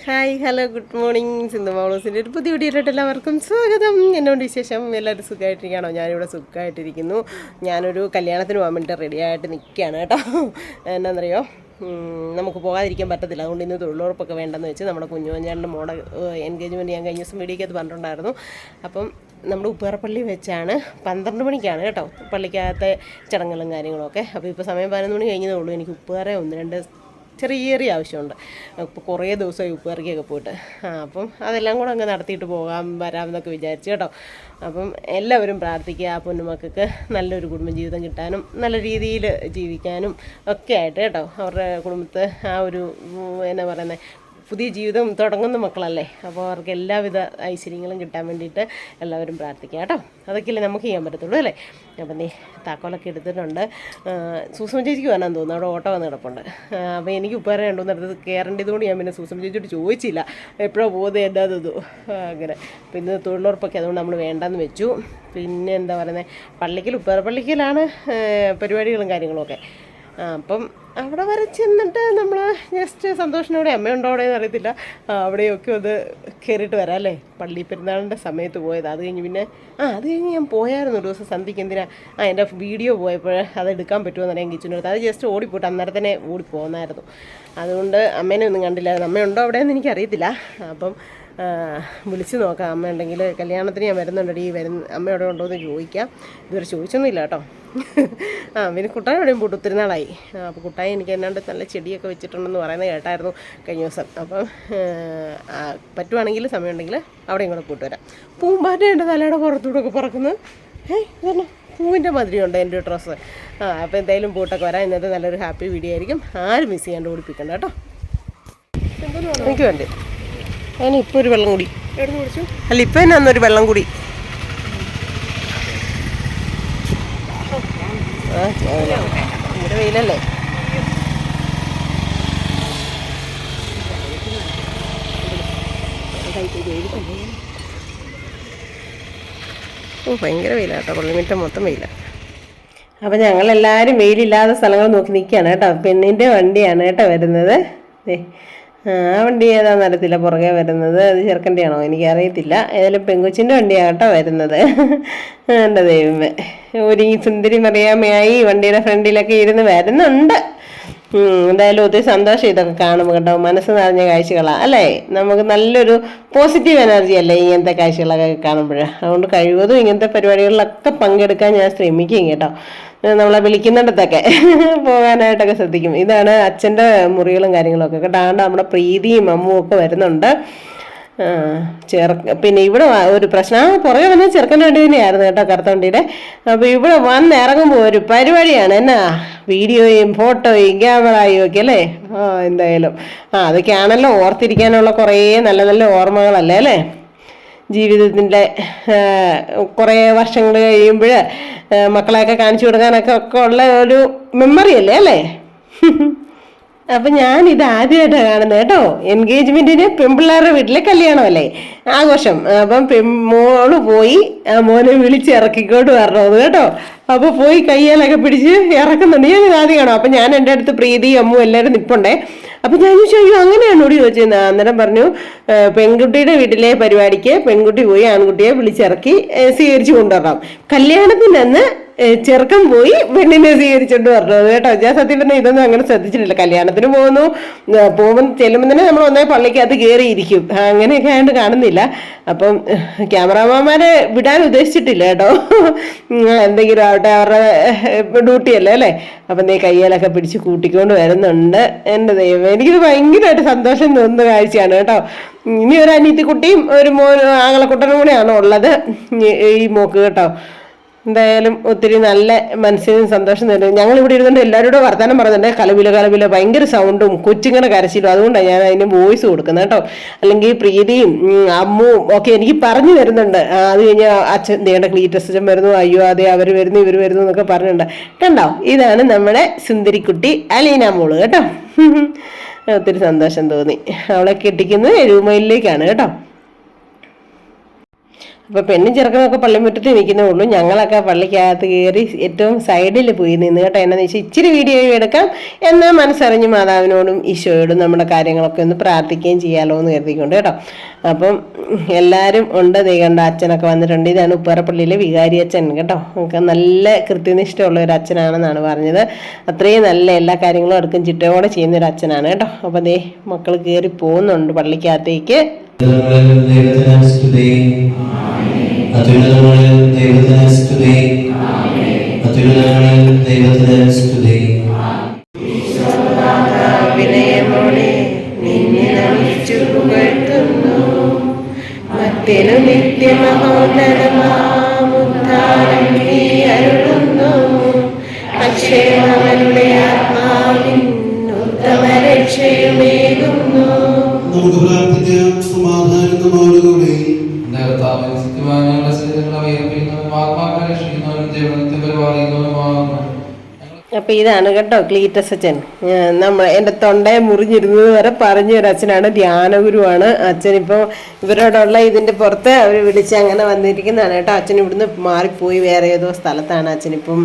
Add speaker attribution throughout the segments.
Speaker 1: Hi hello good morning. Sindhu മൗളൂസിൻ്റെ ഒരു പുതിയ വീഡിയോയിലോട്ട് എല്ലാവർക്കും സ്വാഗതം. എന്നോട് വിശേഷം എല്ലാവരും സുഖമായിട്ടിരിക്കുകയാണോ? ഞാനിവിടെ സുഖമായിട്ടിരിക്കുന്നു. ഞാനൊരു കല്യാണത്തിന് പോകാൻ വേണ്ടിയിട്ട് റെഡിയായിട്ട് നിൽക്കുകയാണ് കേട്ടോ. എന്നാണെന്നറിയോ, നമുക്ക് പോകാതിരിക്കാൻ പറ്റത്തില്ല. അതുകൊണ്ട് ഇന്ന് തൊഴിലുറപ്പൊക്കെ വേണ്ടെന്ന് വെച്ച് നമ്മുടെ കുഞ്ഞുമഞ്ഞാളിൻ്റെ മോടെ എൻഗേജ്മെൻറ്റ് ഞാൻ കഴിഞ്ഞ ദിവസം വീഡിയോയ്ക്ക് അത് പറഞ്ഞിട്ടുണ്ടായിരുന്നു. അപ്പം നമ്മുടെ ഉപ്പേറപ്പള്ളി വെച്ചാണ് 12 മണിക്കാണ് കേട്ടോ പള്ളിക്കകത്തെ ചടങ്ങുകളും കാര്യങ്ങളൊക്കെ. അപ്പോൾ ഇപ്പോൾ സമയം 11 മണി കഴിഞ്ഞതേ ഉള്ളൂ. എനിക്ക് ഉപ്പേറെ 1-2 ചെറിയ ആവശ്യമുണ്ട്. ഇപ്പോൾ കുറേ ദിവസമായി ഉപ്പേറിക്കൊക്കെ പോയിട്ട്. അപ്പം അതെല്ലാം കൂടെ അങ്ങ് നടത്തിയിട്ട് വരാമെന്നൊക്കെ വിചാരിച്ചു കേട്ടോ. അപ്പം എല്ലാവരും പ്രാർത്ഥിക്കുക, ആ പൊന്നുമക്കൾക്ക് നല്ലൊരു കുടുംബജീവിതം കിട്ടാനും നല്ല രീതിയിൽ ജീവിക്കാനും ഒക്കെ ആയിട്ട് കേട്ടോ. അവരുടെ കുടുംബത്തെ ആ ഒരു എന്നാ പറയുന്നത്, പുതിയ ജീവിതം തുടങ്ങുന്ന മക്കളല്ലേ. അപ്പോൾ അവർക്ക് എല്ലാവിധ ഐശ്വര്യങ്ങളും കിട്ടാൻ വേണ്ടിയിട്ട് എല്ലാവരും പ്രാർത്ഥിക്കുക കേട്ടോ. അതൊക്കെയല്ലേ നമുക്ക് ചെയ്യാൻ പറ്റത്തുള്ളൂ അല്ലേ. അപ്പം നീ താക്കോലൊക്കെ എടുത്തിട്ടുണ്ട്. സൂസമ്മ ചേച്ചിക്ക് വരാൻ തോന്നുന്നു, അവിടെ ഓട്ടോ വന്ന് കിടപ്പുണ്ട്. അപ്പോൾ എനിക്ക് ഉപ്പേറെ ഉണ്ടോയെന്ന് കയറേണ്ടതുകൊണ്ട് ഞാൻ പിന്നെ സൂസമ്മ ചേച്ചിയോട് ചോദിച്ചില്ല, എപ്പോഴോ പോകുന്നത് എന്താണെന്നു അങ്ങനെ. അപ്പോൾ ഇന്ന് തൊഴിലുറപ്പൊക്കെ അതുകൊണ്ട് നമ്മൾ വേണ്ടെന്ന് വെച്ചു. പിന്നെ എന്താ പറയുന്നത്, ഉപ്പേറെ പള്ളിക്കലാണ് പരിപാടികളും കാര്യങ്ങളുമൊക്കെ. അപ്പം അവിടെ വരെ ചെന്നിട്ട് നമ്മൾ ജസ്റ്റ് സന്തോഷത്തോടെ, അമ്മയുണ്ടോ അവിടെ എന്ന് അറിയത്തില്ല, അവിടെയൊക്കെ ഒന്ന് കയറിയിട്ട് വരാം അല്ലേ. പള്ളി പെരുന്നാളിൻ്റെ സമയത്ത് പോയത്. അത് കഴിഞ്ഞ് പിന്നെ അത് കഴിഞ്ഞ് ഞാൻ പോയായിരുന്നു ഒരു ദിവസം സന്ധ്യയ്ക്ക്. എന്തിനാ എൻ്റെ വീഡിയോ പോയപ്പോൾ അത് എടുക്കാൻ പറ്റുമോ എന്നറിയാൻ കിച്ചനടുത്ത്. അത് ജസ്റ്റ് ഓടിപ്പോയിട്ട് അന്നേരം തന്നെ ഓടിപ്പോന്നായിരുന്നു. അതുകൊണ്ട് അമ്മേനെ ഒന്നും കണ്ടില്ലായിരുന്നു. അമ്മയുണ്ടോ അവിടെയെന്ന് എനിക്കറിയത്തില്ല. അപ്പം വിളിച്ച് നോക്കാം, അമ്മ ഉണ്ടെങ്കിൽ. കല്യാണത്തിന് ഞാൻ വരുന്നുണ്ടടി, അമ്മ എവിടെ ഉണ്ടോ എന്ന് ചോദിക്കാം. ഇതുവരെ ചോദിച്ചൊന്നുമില്ല കേട്ടോ. പിന്നെ കുട്ടായി എവിടെയും പോട്ട് ഒത്തിരി നാളായി. അപ്പോൾ കുട്ടായി എനിക്ക് എന്നാണ്ട് നല്ല ചെടിയൊക്കെ വെച്ചിട്ടുണ്ടെന്ന് പറയുന്നത് കേട്ടായിരുന്നു കഴിഞ്ഞ ദിവസം. അപ്പം പറ്റുവാണെങ്കിൽ സമയമുണ്ടെങ്കിൽ അവിടെയും കൂടെ പോയിട്ട് വരാം. പൂമ്പാറ്റ എൻ്റെ തലയുടെ പുറത്തൂടെയൊക്കെ പറക്കുന്നത്. ഇതന്നെ പൂവിൻ്റെ മാതിരിയുണ്ട് എൻ്റെ ഡ്രസ്സ്. അപ്പോൾ എന്തായാലും പോട്ടൊക്കെ വരാം. ഇന്നത്തെ നല്ലൊരു ഹാപ്പി വീഡിയോ ആയിരിക്കും. ആരും മിസ് ചെയ്യാണ്ട് ഓടിപ്പിക്കണ്ട കേട്ടോ. എനിക്ക് വേണ്ടി അതിനിപ്പോൾ ഒരു വെള്ളം കൂടി അല്ല, ഇപ്പം തന്നെ അന്നൊരു വെള്ളം കൂടി. ഇവിടെ വെയിലല്ലേ. ഭയങ്കര വെയിലാട്ടോ, പള്ളിമിറ്റം മൊത്തം വെയിലാണ്. അപ്പം ഞങ്ങളെല്ലാവരും വെയിലില്ലാത്ത സ്ഥലങ്ങൾ നോക്കി നിൽക്കുകയാണ് കേട്ടോ. പെണ്ണിൻ്റെ വണ്ടിയാണ് കേട്ടോ വരുന്നത്. ആ വണ്ടി ഏതാണെന്ന് അറിയത്തില്ല, പുറകെ വരുന്നത്. അത് ചെറുക്കൻ്റെ ആണോ എനിക്കറിയത്തില്ല. ഏതായാലും പെങ്കൊച്ചിൻ്റെ വണ്ടിയാണ് കേട്ടോ വരുന്നത്. എൻ്റെ ദൈവമേ, ഒരുങ്ങി സുന്ദരി മറിയാമ്മയായി വണ്ടിയുടെ ഫ്രണ്ടിലൊക്കെ ഇരുന്ന് വരുന്നുണ്ട്. എന്തായാലും ഒത്തിരി സന്തോഷം ഇതൊക്കെ കാണുമ്പോൾ കേട്ടോ. മനസ്സ് നിറഞ്ഞ കാഴ്ചകളാണ് അല്ലേ. നമുക്ക് നല്ലൊരു പോസിറ്റീവ് എനർജി അല്ലേ ഇങ്ങനത്തെ കാഴ്ചകളൊക്കെ കാണുമ്പോൾ. അതുകൊണ്ട് കഴിവതും ഇങ്ങനത്തെ പരിപാടികളിലൊക്കെ പങ്കെടുക്കാൻ ഞാൻ ശ്രമിക്കും കേട്ടോ. നമ്മളെ വിളിക്കുന്നിടത്തൊക്കെ പോകാനായിട്ടൊക്കെ ശ്രദ്ധിക്കും. ഇതാണ് അച്ഛൻ്റെ മുറികളും കാര്യങ്ങളൊക്കെ കേട്ടോ. നമ്മുടെ പ്രീതിയും അമ്മും ഒക്കെ വരുന്നുണ്ട്. പിന്നെ ഇവിടെ ഒരു പ്രശ്നം, പുറകെ വന്ന ചെറുക്കൻ്റെ വണ്ടി തന്നെയായിരുന്നു കേട്ടോ, കറുത്ത വണ്ടിയുടെ. അപ്പോൾ ഇവിടെ വന്നിറങ്ങുമ്പോൾ ഒരു പരിപാടിയാണ്. എന്നാ വീഡിയോയും ഫോട്ടോയും ക്യാമറയും ഒക്കെ അല്ലേ. എന്തായാലും അതൊക്കെയാണല്ലോ ഓർത്തിരിക്കാനുള്ള കുറേ നല്ല നല്ല ഓർമ്മകളല്ലേ അല്ലേ. ജീവിതത്തിൻ്റെ കുറേ വർഷങ്ങൾ കഴിയുമ്പോൾ മക്കളെയൊക്കെ കാണിച്ചു കൊടുക്കാനൊക്കെ ഉള്ള ഒരു മെമ്മറി അല്ലേ അല്ലേ. അപ്പം ഞാനിത് ആദ്യമായിട്ടാണ് കാണുന്നത് കേട്ടോ. എൻഗേജ്മെൻറ്റിന് പെൺപിള്ളേരുടെ വീട്ടിലെ കല്യാണമല്ലേ, ആഘോഷം. അപ്പം മോള് പോയി മോനെ വിളിച്ചിറക്കിക്കോട്ട് വരണമെന്ന് കേട്ടോ. അപ്പോൾ പോയി കയ്യാലൊക്കെ പിടിച്ച് ഇറക്കുന്നുണ്ട്. ഞാനിത് ആദ്യം കാണാം. അപ്പം ഞാൻ എൻ്റെ അടുത്ത് പ്രീതി അമ്മു എല്ലാവരും നിൽപ്പുണ്ടേ. അപ്പം ഞാൻ ചോദിച്ചു, അയ്യോ അങ്ങനെയാണ് ഓടി ചോദിച്ചത്. അന്നേരം പറഞ്ഞു, പെൺകുട്ടിയുടെ വീട്ടിലെ പരിപാടിക്ക് പെൺകുട്ടി പോയി ആൺകുട്ടിയെ വിളിച്ചിറക്കി സ്വീകരിച്ചു കൊണ്ടുവരണം. കല്യാണത്തിന് അന്ന് ചെറുക്കൻ പോയി പെണ്ണിനെ സ്വീകരിച്ചോണ്ട് പറഞ്ഞത് കേട്ടോ. ഞാൻ സത്യം പറഞ്ഞാൽ ഇതൊന്നും അങ്ങനെ ശ്രദ്ധിച്ചിട്ടില്ല. കല്യാണത്തിന് പോകുമ്പോൾ ചെല്ലുമ്പോൾ തന്നെ നമ്മൾ ഒന്നേ പള്ളിക്കകത്ത് കയറിയിരിക്കും. അങ്ങനെയൊക്കെ ആയതുകൊണ്ട് കാണുന്നില്ല. അപ്പം ക്യാമറാമാന്മാരെ വിടാൻ ഉദ്ദേശിച്ചിട്ടില്ല കേട്ടോ. എന്തെങ്കിലും ആവട്ടെ, അവരുടെ ഡ്യൂട്ടിയല്ലേ അല്ലേ. അപ്പം നീ കയ്യിലൊക്കെ പിടിച്ച് കൂട്ടിക്കൊണ്ട് വരുന്നുണ്ട്. എൻ്റെ ദൈവം, എനിക്കിത് ഭയങ്കരമായിട്ട് സന്തോഷം തോന്നുന്ന കാഴ്ചയാണ് കേട്ടോ. ഇനി ഒരു അനിയത്തിക്കുട്ടിയും ഒരു ആങ്ങളക്കുട്ടനും കൂടെയാണ് ഉള്ളത് ഈ മോക്ക് കേട്ടോ. എന്തായാലും ഒത്തിരി നല്ല മനസ്സിനും സന്തോഷം തരും. ഞങ്ങളിവിടെ ഇരുന്നുകൊണ്ട് എല്ലാവരോടും വർത്തമാനം പറയുന്നുണ്ട്. കലവില ഭയങ്കര സൗണ്ടും കൊച്ചിങ്ങനെ കരച്ചിലും. അതുകൊണ്ടാണ് ഞാൻ അതിന് വോയിസ് കൊടുക്കുന്നത് കേട്ടോ. അല്ലെങ്കിൽ പ്രീതിയും അമ്മുവും ഒക്കെ എനിക്ക് പറഞ്ഞു തരുന്നുണ്ട്. അത് കഴിഞ്ഞ് അച്ഛൻ ദേണ്ട ക്ലീറ്റസ് അച്ഛൻ വരുന്നു, അയ്യോ അതെ അവർ വരുന്നു ഇവർ വരുന്നു എന്നൊക്കെ പറഞ്ഞിട്ടുണ്ട്. കണ്ടോ, ഇതാണ് നമ്മുടെ സുന്ദരിക്കുട്ടി അലീന മോള് കേട്ടോ. ഒത്തിരി സന്തോഷം തോന്നി. അവളെ കെട്ടിക്കുന്നത് എഴുമയിലേക്കാണ് കേട്ടോ. അപ്പോൾ പെണ്ണും ചെറുക്കനൊക്കെ പള്ളിമുറ്റത്ത് നിൽക്കുന്നേ ഉള്ളൂ. ഞങ്ങളൊക്കെ പള്ളിക്കകത്ത് കയറി ഏറ്റവും സൈഡിൽ പോയി നിന്ന് കേട്ടോ. എന്നാന്ന് വെച്ചാൽ ഇച്ചിരി വീഡിയോ എടുക്കാം, എന്നാൽ മനസ്സറിഞ്ഞ് മാതാവിനോടും ഈശോയോടും നമ്മുടെ കാര്യങ്ങളൊക്കെ ഒന്ന് പ്രാർത്ഥിക്കുകയും ചെയ്യാമല്ലോ എന്ന് കരുതിക്കൊണ്ട് കേട്ടോ. അപ്പം എല്ലാവരും ഉണ്ട്. കണ്ട അച്ഛനൊക്കെ വന്നിട്ടുണ്ട്. ഇതാണ് ഉപ്പാറപ്പള്ളിയിലെ വികാരി അച്ഛൻ കേട്ടോ. നമുക്ക് നല്ല കൃത്യനിഷ്ഠയുള്ള ഒരു അച്ഛനാണെന്നാണ് പറഞ്ഞത്. അത്രയും നല്ല എല്ലാ കാര്യങ്ങളും അടുക്കും ചിട്ടയോടെ ചെയ്യുന്ന ഒരു അച്ഛനാണ് കേട്ടോ. അപ്പം ദേ മക്കൾ കയറി പോകുന്നുണ്ട് പള്ളിക്കകത്തേക്ക്. അക്ഷയമവനുടെ ആത്മാവിൻ ഉത്തമ രക്ഷയുമേകുന്നു. നമുക്ക് പ്രാർത്ഥിക്കാം. സമാധാനം നമ്മോടുകൂടി. അപ്പൊ ഇതാണ് കേട്ടോ ക്ലീറ്റസ് അച്ഛൻ. എൻ്റെ തൊണ്ടയെ മുറിഞ്ഞിരുന്നത് വരെ പറഞ്ഞ ഒരു അച്ഛനാണ്, ധ്യാനഗുരുവാണ് അച്ഛൻ. ഇപ്പോൾ ഇവരോടുള്ള ഇതിൻ്റെ പുറത്ത് അവർ വിളിച്ച് അങ്ങനെ വന്നിരിക്കുന്നതാണ് കേട്ടോ. അച്ഛൻ ഇവിടുന്ന് മാറിപ്പോയി വേറെ ഏതോ സ്ഥലത്താണ് അച്ഛനിപ്പം.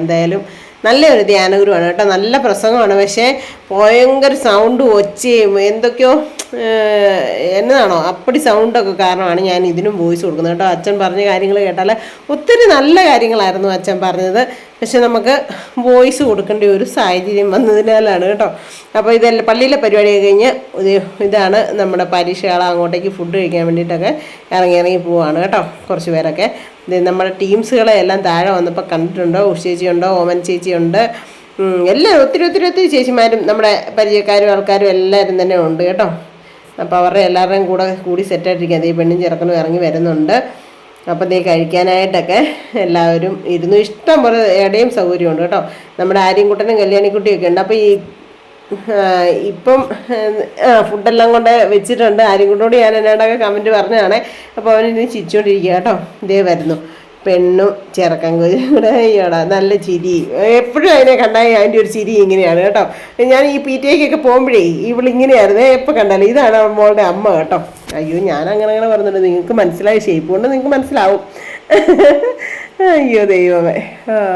Speaker 1: എന്തായാലും നല്ലൊരു ധ്യാനഗുരുവാണ് കേട്ടോ. നല്ല പ്രസംഗമാണ്, പക്ഷേ ഭയങ്കര സൗണ്ട് ഒച്ചയും എന്തൊക്കെയോ എന്നതാണോ അപ്പടി സൗണ്ടൊക്കെ കാരണമാണ് ഞാൻ ഇതിനും വോയിസ് കൊടുക്കുന്നത് കേട്ടോ. അച്ഛൻ പറഞ്ഞ കാര്യങ്ങൾ കേട്ടാൽ ഒത്തിരി നല്ല കാര്യങ്ങളായിരുന്നു അച്ഛൻ പറഞ്ഞത്, പക്ഷെ നമുക്ക് വോയിസ് കൊടുക്കേണ്ട ഒരു സാഹചര്യം വന്നതിനാലാണ് കേട്ടോ. അപ്പോൾ ഇതെല്ലാം പള്ളിയിലെ പരിപാടി കഴിഞ്ഞ് ഇതാണ് നമ്മുടെ പരീക്ഷകൾ. അങ്ങോട്ടേക്ക് ഫുഡ് കഴിക്കാൻ വേണ്ടിയിട്ടൊക്കെ ഇറങ്ങി പോവാണ് കേട്ടോ. കുറച്ച് പേരൊക്കെ നമ്മുടെ ടീംസുകളെ എല്ലാം താഴെ വന്നപ്പോൾ കണ്ടിട്ടുണ്ടോ. ഉഷേച്ചിയുണ്ടോ, ഓമൻ ചേച്ചിയുണ്ട്, എല്ലാം ഒത്തിരി ചേച്ചിമാരും നമ്മുടെ പരിചയക്കാരും ആൾക്കാരും എല്ലാവരും തന്നെ ഉണ്ട് കേട്ടോ. അപ്പോൾ അവരുടെ എല്ലാവരുടെയും കൂടി സെറ്റായിട്ടിരിക്കുക. ഈ പെണ്ണും ചെറുക്കനും ഇറങ്ങി വരുന്നുണ്ട്. അപ്പം ദേ കഴിക്കാനായിട്ടൊക്കെ എല്ലാവരും ഇരുന്നു. ഇഷ്ടം പോലെ ഇടയും സൗകര്യമുണ്ട് കേട്ടോ. നമ്മുടെ ആര്യൻകുട്ടനും കല്യാണിക്കുട്ടിയൊക്കെ ഉണ്ട്. അപ്പോൾ ഇപ്പം ഫുഡെല്ലാം കൊണ്ട് വെച്ചിട്ടുണ്ട്. ആര്യൻകുട്ടനോട് ഞാൻ എന്നോടൊക്കെ കമൻറ്റ് പറഞ്ഞതാണ്. അപ്പോൾ അവനിനി ചിരിച്ചുകൊണ്ടിരിക്കുക കേട്ടോ. ഇതേ വരുന്നു പെണ്ണും ചെറുക്കൻ കൂടെ. അയ്യോടാ നല്ല ചിരി. എപ്പോഴും അതിനെ കണ്ടാൽ അതിൻ്റെ ഒരു ചിരി ഇങ്ങനെയാണ് കേട്ടോ. ഞാൻ ഈ PTA-ക്കൊക്കെ പോകുമ്പോഴേ ഇവളിങ്ങനെയായിരുന്നു എപ്പോൾ കണ്ടാലും. ഇതാണ് മോളുടെ അമ്മ കേട്ടോ. അയ്യോ ഞാൻ അങ്ങനെ പറഞ്ഞിട്ടുണ്ട്. നിങ്ങൾക്ക് മനസ്സിലായ ഷേപ്പ് കൊണ്ട് നിങ്ങൾക്ക് മനസ്സിലാവും. അയ്യോ ദൈവമേ.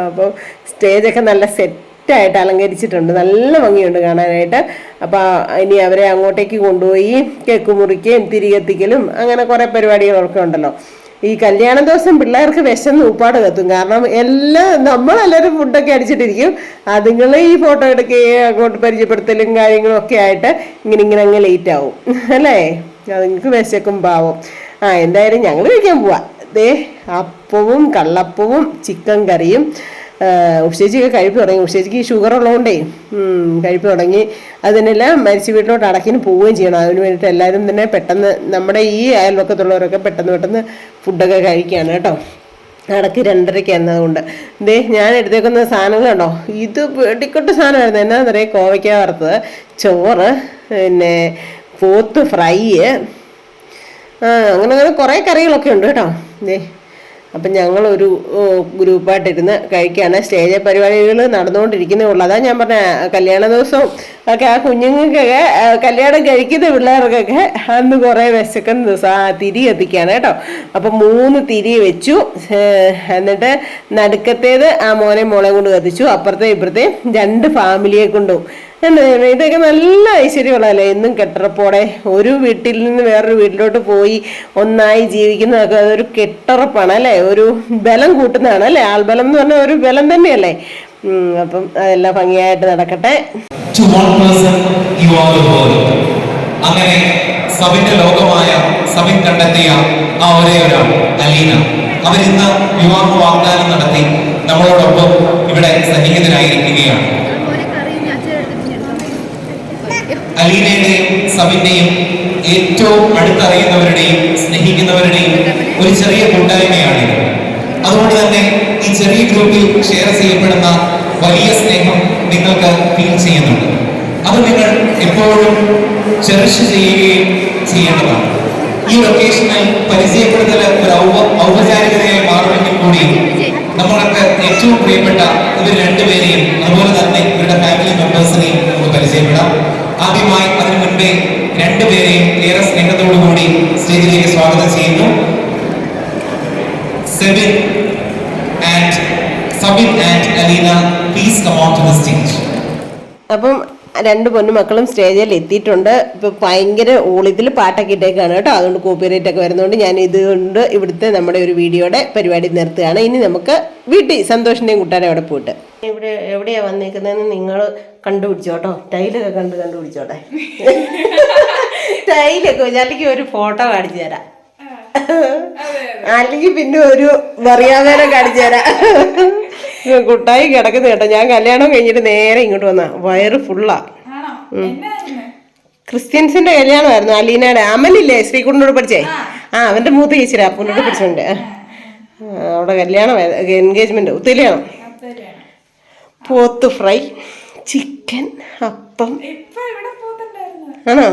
Speaker 1: അപ്പോൾ സ്റ്റേജൊക്കെ നല്ല സെറ്റായിട്ട് അലങ്കരിച്ചിട്ടുണ്ട്. നല്ല ഭംഗിയുണ്ട് കാണാനായിട്ട്. അപ്പോൾ ഇനി അവരെ അങ്ങോട്ടേക്ക് കൊണ്ടുപോയി കേക്ക് മുറിക്കുകയും തിരികെത്തിക്കലും അങ്ങനെ കുറേ പരിപാടികളൊക്കെ ഉണ്ടല്ലോ. ഈ കല്യാണ ദിവസം പിള്ളേർക്ക് വിശന്ന് ഉപ്പാട് കത്തും. കാരണം നമ്മളെല്ലാവരും ഫുഡൊക്കെ അടിച്ചിട്ടിരിക്കും. അതുങ്ങൾ ഈ ഫോട്ടോ എടുക്കുകയും അങ്ങോട്ട് പരിചയപ്പെടുത്തലും കാര്യങ്ങളും ഒക്കെ ആയിട്ട് ഇങ്ങനെ അങ്ങ് ലേറ്റ് ആവും അല്ലേ. അതുങ്ങൾക്ക് വിശക്കും പാവം. എന്തായാലും ഞങ്ങൾ കഴിക്കാൻ പോവാ. ദേ അപ്പവും കള്ളപ്പവും ചിക്കൻ കറിയും. ഉഷേച്ചിക്ക് കഴിപ്പ് തുടങ്ങി. ഉഷേച്ചിക്ക് ഷുഗർ ഉള്ളതുകൊണ്ടേ കഴിപ്പ് തുടങ്ങി. അതിനെല്ലാം മരിച്ച വീട്ടിലോട്ട് അടക്കിന് പോവുകയും ചെയ്യണം. അതിന് വേണ്ടിയിട്ട് എല്ലാവരും തന്നെ പെട്ടെന്ന് നമ്മുടെ ഈ അയൽവക്കത്തുള്ളവരൊക്കെ പെട്ടെന്ന് ഫുഡൊക്കെ കഴിക്കുകയാണ് കേട്ടോ. അടക്ക് 2:30 എന്നതുകൊണ്ട് ദേ ഞാൻ എടുത്തേക്കുന്ന സാധനങ്ങളുണ്ടോ. ഇത് വെടിക്കൊട്ട് സാധനമായിരുന്നു. എന്നാന്ന് പറയുക, കോവയ്ക്ക വറുത്തത്, ചോറ്, പിന്നെ പോത്ത് ഫ്രൈ, അങ്ങനെ കുറേ കറികളൊക്കെ ഉണ്ട് കേട്ടോ. ദേ അപ്പം ഞങ്ങളൊരു ഗ്രൂപ്പായിട്ടിരുന്ന് കഴിക്കുകയാണ്. സ്റ്റേജ് പരിപാടികൾ നടന്നുകൊണ്ടിരിക്കുന്നേ ഉള്ളൂ. അതാ ഞാൻ പറഞ്ഞ കല്യാണ ദിവസവും ഒക്കെ ആ കുഞ്ഞുങ്ങൾക്കൊക്കെ കല്യാണം കഴിക്കുന്ന പിള്ളേർക്കൊക്കെ അന്ന് കുറേ വിശക്കുന്ന ദിവസം തിരി കത്തിക്കുകയാണ് കേട്ടോ. അപ്പം 3 തിരി വെച്ചു. എന്നിട്ട് നടുക്കത്തേത് ആ മോളെ കൊണ്ട് കത്തിച്ചു. അപ്പുറത്തെ ഇപ്പുറത്തെ 2 ഫാമിലിയെ കൊണ്ടും. ഇതൊക്കെ നല്ല ഐശ്വര്യമുള്ളതല്ലേ. എന്നും കെട്ടുറപ്പോടെ ഒരു വീട്ടിൽ നിന്ന് വേറൊരു വീട്ടിലോട്ട് പോയി ഒന്നായി ജീവിക്കുന്നതൊക്കെ അതൊരു കെട്ടുറപ്പാണ് അല്ലേ. ഒരു ബലം കൂട്ടുന്നതാണ് അല്ലേ. ആൾബലം എന്ന് പറഞ്ഞാൽ ഒരു ബലം തന്നെയല്ലേ. അപ്പം അതെല്ലാം ഭംഗിയായിട്ട് നടക്കട്ടെ.
Speaker 2: അങ്ങനെ സബിന്റെ ലോകമായ സബിൻ കണ്ടെത്തിയ ആ ഒരേ ഒരാൾ അലീന, അവരിന്ന് വിവാഹ വാഗ്ദാനം നടത്തി നമ്മളോടൊപ്പം ഇവിടെ സന്നിഹിതരായിരിക്കുകയാണ്. അലീനയുടെയും സബിന്റെയും ഏറ്റവും അടുത്തറിയുന്നവരുടെയും സ്നേഹിക്കുന്നവരുടെയും ഒരു ചെറിയ കൂട്ടായ്മയാണിത്. അതുകൊണ്ട് തന്നെ ഈ ചെറിയ ഗ്രൂപ്പിൽ ഷെയർ ചെയ്യപ്പെടുന്ന വലിയ സ്നേഹം നിങ്ങൾക്ക് ഫീൽ ചെയ്യുന്നുണ്ട്. അത് നിങ്ങൾ എപ്പോഴും ചെറിഷ് ചെയ്യുകയും ചെയ്യേണ്ടതാണ്. ഈ ലൊക്കേഷനിൽ പരിചയപ്പെടുത്തൽ ഒരു ഔപചാരികതയായി മാറുമെങ്കിൽ കൂടി നമ്മൾക്ക് ഏറ്റവും പ്രിയപ്പെട്ട ഇവർ 2 പേരെയും അതുപോലെ തന്നെ ഇവരുടെ ഫാമിലി മെമ്പേഴ്സിനെയും നമുക്ക് പരിചയപ്പെടാം. ആദ്യമായി അതിനു മുൻപേ 2 പേരെയും ഏറെ സ്നേഹത്തോടു കൂടി സ്റ്റേജിലേക്ക് സ്വാഗതം ചെയ്യുന്നു. Sebin and Sabin and Alina, please come on to the stage.
Speaker 1: അപ്പം രണ്ട് പൊന്നുമക്കളും സ്റ്റേജിൽ എത്തിയിട്ടുണ്ട്. ഇപ്പൊ ഭയങ്കര ഓളിത്തിൽ പാട്ടൊക്കെ ഇട്ടേക്കാണ് കേട്ടോ. അതുകൊണ്ട് കോപ്പിറൈറ്റ് ഒക്കെ വരുന്നതുകൊണ്ട് ഞാൻ ഇതുകൊണ്ട് ഇവിടുത്തെ നമ്മുടെ ഒരു വീഡിയോയുടെ പരിപാടി നിർത്തുകയാണ്. ഇനി നമുക്ക് വീട്ടിൽ സന്തോഷിന്റെയും കൂട്ടാരെ അവിടെ പോയിട്ട് ഇവിടെ എവിടെയാ വന്നേക്കുന്നതെന്ന് നിങ്ങൾ കണ്ടുപിടിച്ചോട്ടോ. ടൈലൊക്കെ കണ്ടുപിടിച്ചോട്ടെ. ടൈലൊക്കെ അല്ലെങ്കിൽ ഒരു ഫോട്ടോ കാണിച്ചു തരാം, അല്ലെങ്കിൽ പിന്നെ ഒരു മറിയാമേനെ കാണിച്ചു തരാം. കുട്ടായി കിടക്കുന്ന കേട്ടോ. ഞാൻ കല്യാണം കഴിഞ്ഞിട്ട് നേരെ ഇങ്ങോട്ട് വന്ന വയറ് ഫുള്ളാ. ക്രിസ്ത്യൻസിന്റെ കല്യാണമായിരുന്നു. അലീനയുടെ അമലില്ലേ ശ്രീകുട്ടനോട് പഠിച്ചേ, അവന്റെ മൂത്ത ചേച്ചിയുടെ അപ്പനോട് പഠിച്ചിട്ടുണ്ട്. അവിടെ കല്യാണം എൻഗേജ്മെന്റ് ഒത്തിരിയാണ്. പോത്ത് ഫ്രൈ, ചിക്കൻ, അപ്പം. ആണോ?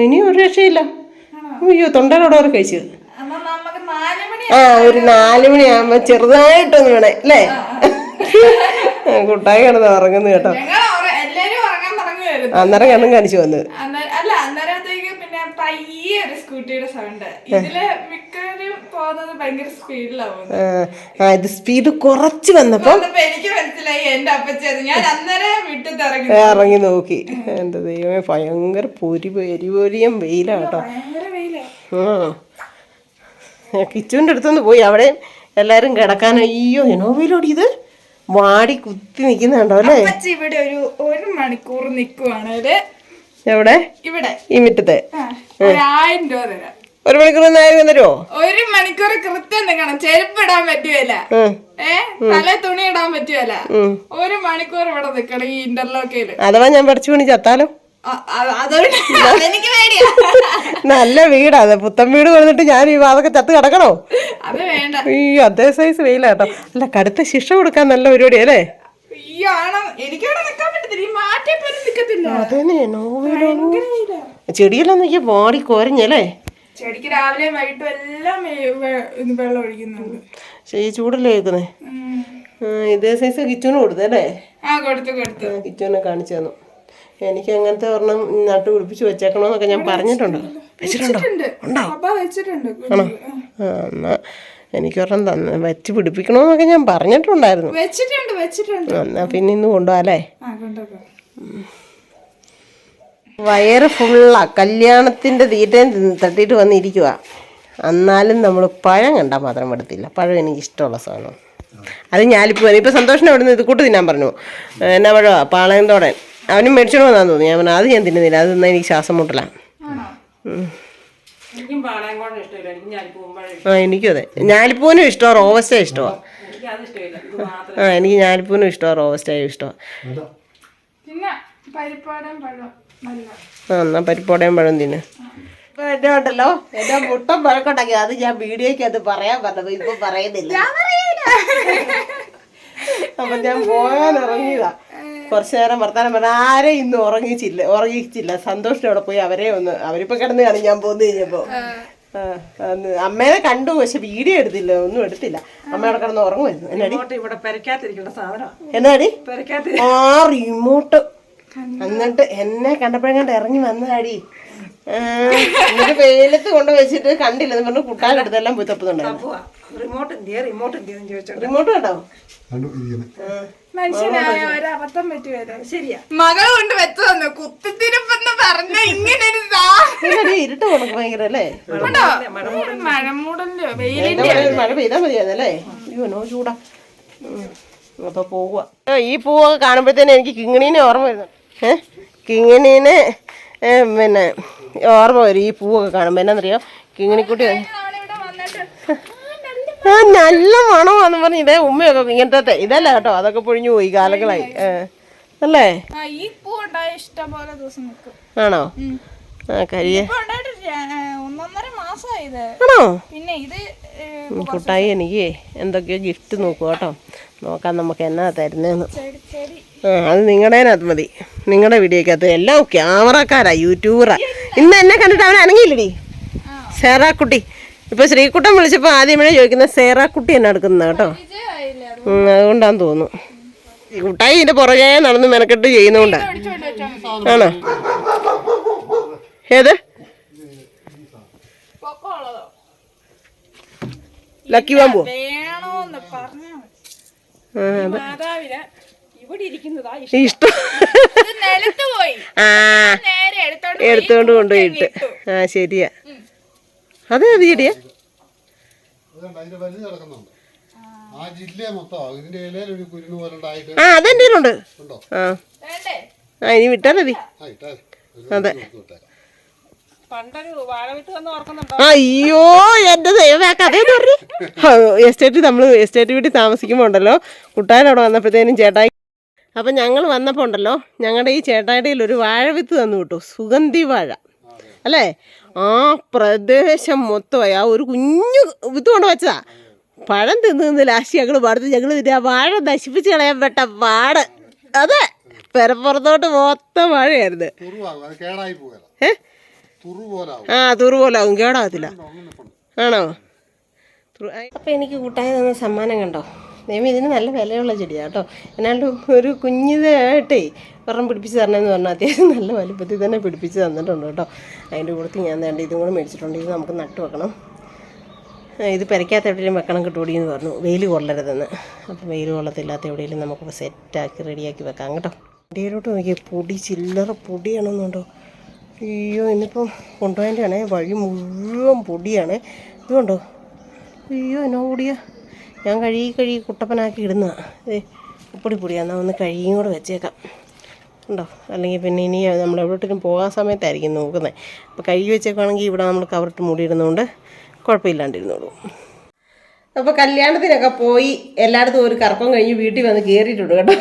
Speaker 1: ഇനി ഒരു രക്ഷയില്ല. അയ്യോ തൊണ്ടയിലൂടെ അവർ കഴിച്ചു. ഒരു 4 മണിയാകുമ്പോ ചെറുതായിട്ടൊന്ന് വേണേ അല്ലേ? കുട്ടായി കിടന്ന് ഉറങ്ങുന്നു കേട്ടോ. അന്നേരം കണ്ണും കാണിച്ചു വന്നത്. ഇത് സ്പീഡ് കുറച്ച് വന്നപ്പോ ഇറങ്ങി നോക്കി. എന്റെ ദൈവമേ, ഭയങ്കര എരിപൊരിയും വെയിലാട്ടോ. കിച്ചുവിന്റെ അടുത്തൊന്ന് പോയി. അവിടെ എല്ലാരും കിടക്കാൻ. അയ്യോ എനോവയിലോടി ഇത് വാടി കുത്തി നിക്കുന്നുണ്ടോ അല്ലേ?
Speaker 3: ഇവിടെ ഒരു മണിക്കൂർ നിക്കുവാണ്.
Speaker 1: എവിടെ? ഇവിടെ ഈ മുറ്റത്തെ.
Speaker 3: 1000 രൂപ തരാം.
Speaker 1: 1 മണിക്കൂർ തരുമോ?
Speaker 3: 1 മണിക്കൂർ കൃത്യം നിൽക്കണം. ചെരുപ്പ് ഇടാൻ പറ്റുമല്ല, തല തുണി ഇടാൻ പറ്റുമല്ല. 1 മണിക്കൂർ ഇവിടെ നിക്കണം ഈ ഇന്റർലോക്കയില്.
Speaker 1: അഥവാ ഞാൻ പഠിച്ചു പണി ചത്താലോ? നല്ല വീടാ അത്. പുത്തൻ വീട് വന്നിട്ട് ഞാൻ ഈ വാതൊക്കെ ചത്ത് കിടക്കണോ?
Speaker 3: അത് വേണ്ട.
Speaker 1: ഈ അതേ സൈസ് വെയിലാട്ടോ. അല്ല, കടുത്ത ശിക്ഷ കൊടുക്കാൻ നല്ല പരിപാടി അല്ലേ? ചെടിയെല്ലാം നോക്കിയാ ബോഡി കോരഞ്ഞല്ലേ?
Speaker 3: ചെടിക്ക് രാവിലെ വൈകിട്ടും എല്ലാം വെള്ളം ഒഴിക്കുന്നുണ്ട്.
Speaker 1: ഈ ചൂടല്ലേ കേൾക്കുന്നേ. ഇതേ സൈസ് കിച്ചുവിന് കൊടുത്തല്ലേ? കിച്ചുവിനെ കാണിച്ചു തന്നു. എനിക്ക് അങ്ങനത്തെ ഒരെണ്ണം നട്ടു പിടിപ്പിച്ച് വെച്ചേക്കണോന്നൊക്കെ ഞാൻ പറഞ്ഞിട്ടുണ്ട്. വെച്ചിട്ടുണ്ടോ? ഉണ്ടോ? ആണോ? എന്നാ എനിക്കൊരെണ്ണം തന്നെ വെച്ച് പിടിപ്പിക്കണോന്നൊക്കെ ഞാൻ പറഞ്ഞിട്ടുണ്ടായിരുന്നു. എന്നാ പിന്നെ ഇന്ന് കൊണ്ടുപോകാല്ലേ? വയറ് ഫുള്ളാ. കല്യാണത്തിന്റെ തീറ്റയും തട്ടിയിട്ട് വന്നിരിക്കുക. എന്നാലും നമ്മൾ പഴം കണ്ടാൽ മാത്രം എടുത്തില്ല. പഴം എനിക്ക് ഇഷ്ടമുള്ള സാധനം. അത് ഞാലിപ്പൂ. ഇപ്പൊ സന്തോഷം അവിടെ നിന്ന് ഇത് കൂട്ട് തിന്നാൻ പറഞ്ഞു. എന്നാ പഴമാ? പാളയന്തോടൻ. അവനും മേടിച്ചോണ്ട് വന്നാന്ന് തോന്നി. ഞാൻ പറഞ്ഞു അത് ഞാൻ തിന്നുന്നില്ല, അത് തിന്നാ എനിക്ക് ശ്വാസം മുട്ടല. എനിക്കും അതെ. ഞാലിപ്പൂവിനും ഇഷ്ടമാണ്, റോവസ്റ്റേ ഇഷ്ടമാണ്. എനിക്ക് ഞാലിപ്പൂവിനും ഇഷ്ടമാണ്, റോവസ്റ്റായും ഇഷ്ടമാണ്. എന്നാ പരിപ്പോടയും പഴം തിന്നെ. ഇപ്പൊ എന്നെ ഉണ്ടല്ലോ, എന്റെ മുട്ടം പഴക്കുണ്ടാക്കി. അത് ഞാൻ വീഡിയോക്ക് അത് പറയാൻ പറഞ്ഞത് ഇപ്പൊ പറയുന്നില്ല. അപ്പൊ ഞാൻ പോകാൻ ഇറങ്ങിയതാ. കുറച്ചു നേരം വർത്താനം പറഞ്ഞ ആരെയും ഇന്ന് ഉറങ്ങിച്ചില്ല. സന്തോഷം അവിടെ പോയി അവരിപ്പോ കിടന്ന് കാണും. ഞാൻ പോന്നു കഴിഞ്ഞപ്പോ അമ്മേനെ കണ്ടു, പക്ഷെ വീഡിയോ എടുത്തില്ല, ഒന്നും എടുത്തില്ല. അമ്മയുടെ കിടന്ന് ഉറങ്ങുമായിരുന്നു. എന്നാടി റിമോട്ട്. എന്നിട്ട് എന്നെ കണ്ടപ്പോഴെങ്ങാണ്ട് ഇറങ്ങി വന്നതാടി. എന്നിട്ട് വെയിലത്ത് കൊണ്ട് വെച്ചിട്ട് കണ്ടില്ല എന്ന് പറഞ്ഞു. കുട്ടാലെടുത്തെല്ലാം പോയി തപ്പുന്നുണ്ടായിരുന്നു. റിമോട്ട് കേട്ടോ?
Speaker 3: മനുഷ്യനായ ഒരബദ്ധം പറ്റുമല്ലോ. ശരിയാ, മകള് കൊണ്ട് വെച്ചതന്നു കുത്തിത്തിരിപ്പെന്ന് പറഞ്ഞ ഇങ്ങനെ
Speaker 1: ഇരുട്ട് കൊടുക്കും ഭയങ്കര അല്ലേ?
Speaker 3: മഴമൂടല്ലോ, വെയിലിന്റെ
Speaker 1: മഴ പെയ്താ മതിയായിരുന്നല്ലേ? അയ്യോ നോ ചൂടാ. അപ്പൊ പോവുക. ഈ പൂവൊക്കെ കാണുമ്പോഴത്തേനും എനിക്ക് കിങ്ങിണീനെ ഓർമ്മ വരുന്നു. കിങ്ങിണീനെ പിന്നെ ഓർമ്മ വരും ഈ പൂവൊക്കെ കാണുമ്പോ. എന്നാന്നറിയോ? കിങ്ങിണിക്കുട്ടി നല്ല മണമാന്ന് പറഞ്ഞ് ഇതേ ഉമ്മയൊക്കെ ഇങ്ങനത്തെ ഇതല്ല കേട്ടോ. അതൊക്കെ പൊഴിഞ്ഞു പോയി കാലങ്ങളായി അല്ലേ? ആണോ? കരിയെ ആണോ? കുട്ടായി എനിക്ക് എന്തൊക്കെയോ ഗിഫ്റ്റ് നോക്കൂ കേട്ടോ. നോക്കാം നമുക്ക് എന്നാ തരുന്നതെന്ന്. അത് നിങ്ങളുടേനകത്ത് മതി, നിങ്ങളുടെ വീഡിയോക്കകത്ത്. എല്ലാം ക്യാമറക്കാരാ, യൂട്യൂബറാ. ഇന്ന് എന്നെ കണ്ടിട്ട് അവൻ അനങ്ങിയില്ലടി. സേറാക്കുട്ടി. ഇപ്പൊ ശ്രീകുട്ടൻ വിളിച്ചപ്പോ ആദ്യമേ ചോദിക്കുന്ന സേറാക്കുട്ടി എന്നെ എടുക്കുന്ന കേട്ടോ. അതുകൊണ്ടാന്ന് തോന്നുന്നു. ഈ കുട്ടായി ഇതിന്റെ പുറകെ നടന്ന് മെനക്കെട്ട് ചെയ്യുന്നോണ്ടാ. ആണോ? ഏത് ലക്കി ബാമ്പു?
Speaker 3: മാതാവിന് ഇവിടെ ഇരിക്കുന്നതാ
Speaker 1: ഇഷ്ടം.
Speaker 3: ഇത് നിലത്ത് പോയി
Speaker 1: ആ
Speaker 3: നേരെ
Speaker 1: എടുത്തോണ്ട് കൊണ്ടുപോയിട്ട്. ആ ശരിയാ. അതെ അത് ചെടിയാ. ആ അതെന്റെ ഉണ്ട്. ആ ആ ഇനി വിട്ടാ മതി. അതെ.
Speaker 3: പണ്ടൊരു വാഴവിത്ത് വന്ന് ഓർക്കുന്നുണ്ടോ?
Speaker 1: അയ്യോ എന്റെ ദൈവമേ ആ കഥയെന്ന് പറഞ്ഞു. എസ്റ്റേറ്റ് വീട്ടിൽ താമസിക്കുമ്പോൾ ഉണ്ടല്ലോ, കുട്ടാൻ അവിടെ വന്നപ്പോഴത്തേനും ചേട്ടായി, അപ്പം ഞങ്ങൾ വന്നപ്പോൾ ഉണ്ടല്ലോ, ഞങ്ങളുടെ ഈ ചേട്ടായിടയിൽ ഒരു വാഴവിത്ത് തന്നു കിട്ടു, സുഗന്ധി വാഴ അല്ലേ. ആ പ്രദേശം മൊത്തമായി ആ ഒരു കുഞ്ഞു വിത്ത് കൊണ്ട് വെച്ചതാ. പഴം തിന്ന് ലാസ്റ്റ് ഞങ്ങൾ പാടത്ത് ഞങ്ങൾ ആ വാഴ നശിപ്പിച്ച് കളയാൻ പെട്ട പാട്. അതെ, പെരപ്പുറത്തോട്ട് മൊത്തം വാഴയായിരുന്നു. ആ തുറു പോലാവും, കേടാകത്തില്ല. ആണോ? അപ്പം എനിക്ക് കൂട്ടായി തന്ന സമ്മാനം കണ്ടോ ദൈവം. ഇതിന് നല്ല വിലയുള്ള ചെടിയാണ് കേട്ടോ. എന്നാണ്ട് ഒരു കുഞ്ഞിതായിട്ടേ ഒരെണ്ണം പിടിപ്പിച്ച് തരണമെന്ന് പറഞ്ഞാൽ അത്യാവശ്യം നല്ല വലുപ്പത്തിൽ തന്നെ പിടിപ്പിച്ച് തന്നിട്ടുണ്ട് കേട്ടോ. അതിൻ്റെ കൂട്ടത്തിൽ ഞാൻ വേണ്ട ഇതും കൂടെ മേടിച്ചിട്ടുണ്ട്. ഇത് നമുക്ക് നട്ടു വെക്കണം. ഇത് പെരയ്ക്കാത്ത എവിടെയെങ്കിലും വെക്കണം കിട്ടുകൂടി എന്ന് പറഞ്ഞു, വെയിൽ കൊള്ളരുതെന്ന്. അപ്പം വെയിൽ കൊള്ളത്തില്ലാത്ത എവിടെയെങ്കിലും നമുക്ക് സെറ്റാക്കി റെഡിയാക്കി വെക്കാം കേട്ടോ. വണ്ടിയിലോട്ട് നോക്കിയാൽ പൊടി ചില്ലറ പൊടിയാണെന്നുണ്ടോ. അയ്യോ ഇന്നിപ്പം കൊണ്ടുപോയതിൻ്റെയാണേ, വഴി മുഴുവൻ പൊടിയാണ്. ഇതുകൊണ്ടോ, അയ്യോ എന്നോ പൊടിയാ. ഞാൻ കഴുകി കുട്ടപ്പനാക്കി ഇടുന്നതാണ്. പൊടിയാണ്. ഒന്ന് കഴുകിയും കൂടെ വെച്ചേക്കാം ഉണ്ടോ. അല്ലെങ്കിൽ പിന്നെ ഇനി നമ്മൾ എവിടോട്ടും പോകാൻ സമയത്തായിരിക്കും നോക്കുന്നത്. അപ്പോൾ കഴുകി വെച്ചേക്കാണെങ്കിൽ ഇവിടെ നമ്മൾ കവറിട്ട് മൂടിയിടുന്നതുകൊണ്ട് കുഴപ്പമില്ലാണ്ടിരുന്നോളൂ. അപ്പോൾ കല്യാണത്തിനൊക്കെ പോയി എല്ലായിടത്തും ഒരു കറക്കം കഴിഞ്ഞ് വീട്ടിൽ വന്ന് കയറിയിട്ടുണ്ട് കേട്ടോ.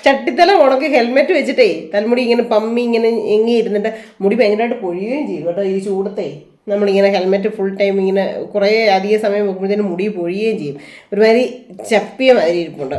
Speaker 1: ചട്ടിത്തല ഉണക്ക് ഹെൽമെറ്റ് വെച്ചിട്ടേ തലമുടി ഇങ്ങനെ പമ്മി ഇങ്ങനെ എങ്ങി ഇരുന്നിട്ട് മുടി ഭയങ്കരമായിട്ട് പൊഴിയുകയും ചെയ്യും കേട്ടോ. ഈ ചൂടത്തേ നമ്മളിങ്ങനെ ഹെൽമെറ്റ് ഫുൾ ടൈം ഇങ്ങനെ കുറേ അധിക സമയം വെക്കുമ്പോഴത്തേനും മുടി പൊഴിയുകയും ചെയ്യും. ഒരുമാതിരി ചപ്പിയ മാതിരി ഇരിപ്പുണ്ട്.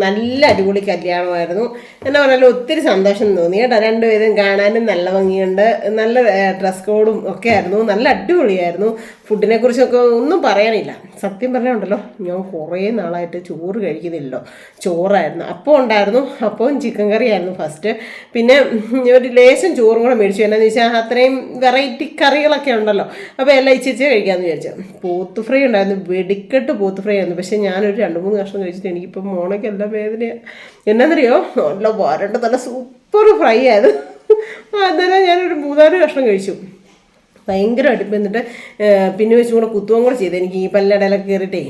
Speaker 1: നല്ല അടിപൊളി കല്യാണമായിരുന്നു. എന്നാ പറഞ്ഞാലും ഒത്തിരി സന്തോഷം തോന്നി കേട്ടോ. രണ്ടുപേരും കാണാനും നല്ല ഭംഗിയുണ്ട്. നല്ല ഡ്രസ് കോഡും ഒക്കെ ആയിരുന്നു. നല്ല അടിപൊളിയായിരുന്നു. ഫുഡിനെ കുറിച്ചൊക്കെ ഒന്നും പറയാനില്ല. സത്യം പറഞ്ഞുണ്ടല്ലോ, ഞാൻ കുറേ നാളായിട്ട് ചോറ് കഴിക്കുന്നില്ലല്ലോ. ചോറായിരുന്നു, അപ്പം ഉണ്ടായിരുന്നു. അപ്പവും ചിക്കൻ കറിയായിരുന്നു ഫസ്റ്റ്. പിന്നെ ഒരു ലേശം ചോറും കൂടെ മേടിച്ചു. എന്നാന്ന് ചോദിച്ചാൽ അത്രയും വെറൈറ്റി കറികളൊക്കെ ഉണ്ടല്ലോ. അപ്പോൾ എല്ലാം ഇച്ചിരി കഴിക്കാമെന്ന് വിചാരിച്ചു. പോത്ത് ഫ്രൈ ഉണ്ടായിരുന്നു, വെടിക്കെട്ട് പോത്ത് ഫ്രൈ ആയിരുന്നു. പക്ഷേ ഞാനൊരു 2-3 കഷ്ണം കഴിച്ചിട്ട് എനിക്കിപ്പം മോണയ്ക്കെല്ലാം വേദനയാണ്. എന്നാന്നറിയോ, നല്ല വരണ്ട നല്ല സൂപ്പർ ഫ്രൈ ആയിരുന്നു. അന്നേരം ഞാനൊരു 3-4 കഷ്ണം കഴിച്ചു. ഭയങ്കര അടുപ്പ്. എന്നിട്ട് പിന്നെ വെച്ചും കൂടെ കുത്തുവം കൂടെ ചെയ്ത് എനിക്ക് ഈ പല്ലിടയിലൊക്കെ കയറിയിട്ടേ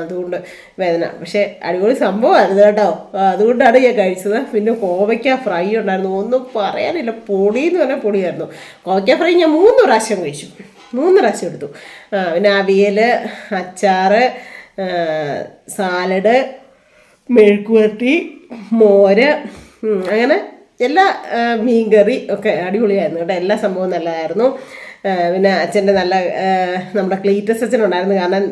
Speaker 1: അതുകൊണ്ട് വേദന. പക്ഷേ അടിപൊളി സംഭവമായിരുന്നു കേട്ടോ. അതുകൊണ്ടാണ് ഞാൻ കഴിച്ചത്. പിന്നെ കോവയ്ക്ക ഫ്രൈ ഉണ്ടായിരുന്നു, ഒന്നും പറയാനില്ല. പൊടിയെന്ന് പറഞ്ഞാൽ പൊടിയായിരുന്നു. കോവയ്ക്ക ഫ്രൈ ഞാൻ 3 പ്രാവശ്യം കഴിച്ചു, 3 പ്രാവശ്യം എടുത്തു. പിന്നെ അവിയൽ, അച്ചാറ്, സാലഡ്, മെഴുക്കുവരട്ടി, മോര്, അങ്ങനെ എല്ലാ മീൻകറി ഒക്കെ അടിപൊളിയായിരുന്നു കേട്ടോ. എല്ലാ സംഭവവും നല്ലതായിരുന്നു. പിന്നെ അച്ഛൻ്റെ നല്ല നമ്മുടെ ക്ലീറ്റസ് അച്ഛനുണ്ടായിരുന്നു. കാരണം